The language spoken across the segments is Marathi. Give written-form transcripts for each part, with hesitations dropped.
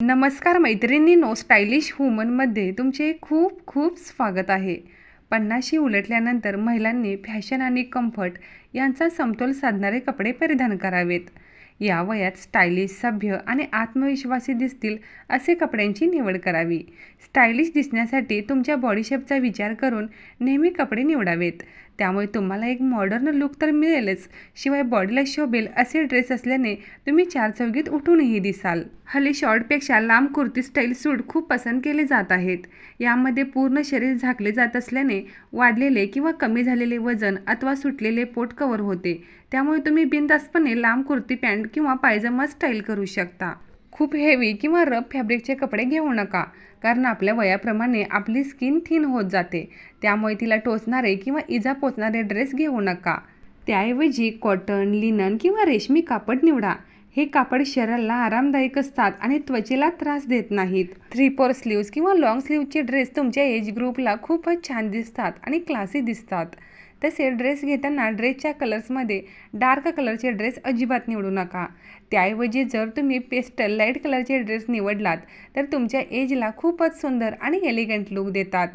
नमस्कार मैत्रिणींनो, स्टायलिश वुमनमध्ये तुमचे खूप खूप स्वागत आहे. 50शी उलटल्यानंतर महिलांनी फॅशन आणि कम्फर्ट यांचा समतोल साधणारे कपडे परिधान करावेत. या वयात स्टायलिश, सभ्य आणि आत्मविश्वासी दिसतील असे कपड्यांची निवड करावी. स्टायलिश दिसण्यासाठी तुमच्या बॉडी शेपचा विचार करून नेहमी कपडे निवडावेत. त्यामुळे तुम्हाला एक मॉडर्न लुक तर मिळेलच, शिवाय बॉडीला शोभेल असे ड्रेस असल्याने तुम्ही चारचौघीत उठूनही दिसाल. हल्ली शॉर्टपेक्षा लांब कुर्ती स्टाईल सूट खूप पसंत केले जात आहेत. यामध्ये पूर्ण शरीर झाकले जात असल्याने वाढलेले किंवा कमी झालेले वजन अथवा सुटलेले पोट कव्हर होते. त्यामुळे तुम्ही बिनधास्तपणे लांब कुर्ती पॅन्ट किंवा पायजमा स्टाईल करू शकता. खूप हेवी किंवा रफ फॅब्रिकचे कपडे घेऊ नका, कारण आपल्या वयाप्रमाणे आपली स्किन थिन होत जाते. त्यामुळे तिला टोचणारे किंवा इजा पोचणारे ड्रेस घेऊ नका. त्याऐवजी कॉटन, लिनन किंवा रेशमी कापड निवडा. हे कापड शरीराला आरामदायक असतात आणि त्वचेला त्रास देत नाहीत. 3/4 स्लीव्ज किंवा लॉंग स्लीव्हचे ड्रेस तुमच्या एज ग्रुपला खूपच छान दिसतात आणि क्लासी दिसतात. तसे ड्रेस घेताना ड्रेसच्या कलर्समध्ये डार्क कलरचे ड्रेस अजिबात निवडू नका. त्याऐवजी जर तुम्ही पेस्टल लाईट कलरचे ड्रेस निवडलात तर तुमच्या एजला खूपच सुंदर आणि एलिगंट लुक देतात.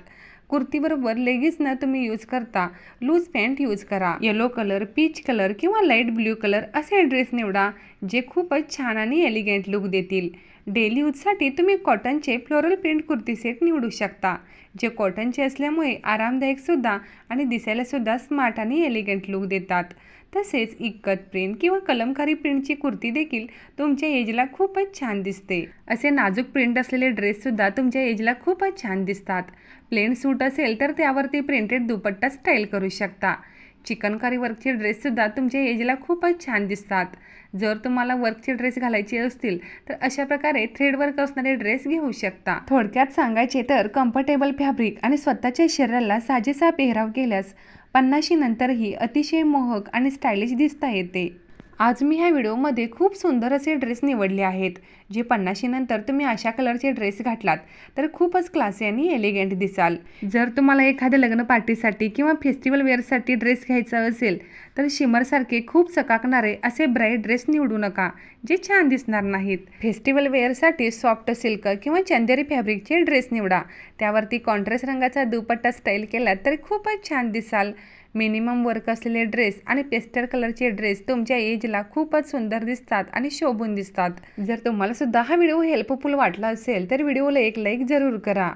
कुर्तीबरोबर लेगिन्स न तुम्ही यूज करता लूज पॅन्ट यूज करा. येलो कलर, पीच कलर किंवा लाईट ब्ल्यू कलर असे ड्रेस निवडा, जे खूपच छान आणि एलिगंट लुक देतील. डेली यूजसाठी तुम्ही कॉटनचे फ्लोरल प्रिंट कुर्ती सेट निवडू शकता, जे कॉटनचे असल्यामुळे आरामदायकसुद्धा आणि दिसायलासुद्धा स्मार्ट आणि एलिगंट लुक देतात. तसेच इक्कत प्रिंट किंवा कलमकारी प्रिंटची कुर्ती देखील तुमच्या एजला खूपच छान दिसते. असे नाजूक प्रिंट असलेले ड्रेससुद्धा तुमच्या एजला खूपच छान दिसतात. प्लेन सूट असेल तर त्यावरती प्रिंटेड दुपट्टा स्टाईल करू शकता. चिकनकारी वर्कचे ड्रेससुद्धा तुमच्या एजला खूपच छान दिसतात. जर तुम्हाला वर्कचे ड्रेस घालायचे असतील तर अशा प्रकारे थ्रेड वर्क असणारे ड्रेस घेऊ शकता. थोडक्यात सांगायचे तर कम्फर्टेबल फॅब्रिक आणि स्वतःच्या शरीराला साजेसा पेहराव केल्यास 50शी नंतरही अतिशय मोहक आणि स्टायलिश दिसता येते. आज मी ह्या व्हिडिओमध्ये खूप सुंदर असे ड्रेस निवडले आहेत, जे 50शी नंतर तुम्ही अशा कलरचे ड्रेस घातलात तर खूपच क्लासी आणि एलिगंट दिसाल. जर तुम्हाला एखाद्या लग्न पार्टीसाठी किंवा फेस्टिवल वेअरसाठी ड्रेस घ्यायचा असेल तर शिमरसारखे खूप चकाकणारे असे ब्राईट ड्रेस निवडू नका, जे छान दिसणार नाहीत. फेस्टिवल वेअरसाठी सॉफ्ट सिल्क किंवा चंदेरी फॅब्रिकचे ड्रेस निवडा. त्यावरती कॉन्ट्रास्ट रंगाचा दुपट्टा स्टाईल केला तर खूपच छान दिसाल. मिनिमम वर्क असलेले ड्रेस आणि पेस्टल कलरचे ड्रेस तुमच्या एजला खूपच सुंदर दिसतात आणि शोभून दिसतात. जर तुम्हाला सुद्धा हा व्हिडिओ हेल्पफुल वाटला असेल तर व्हिडिओला एक लाईक जरूर करा.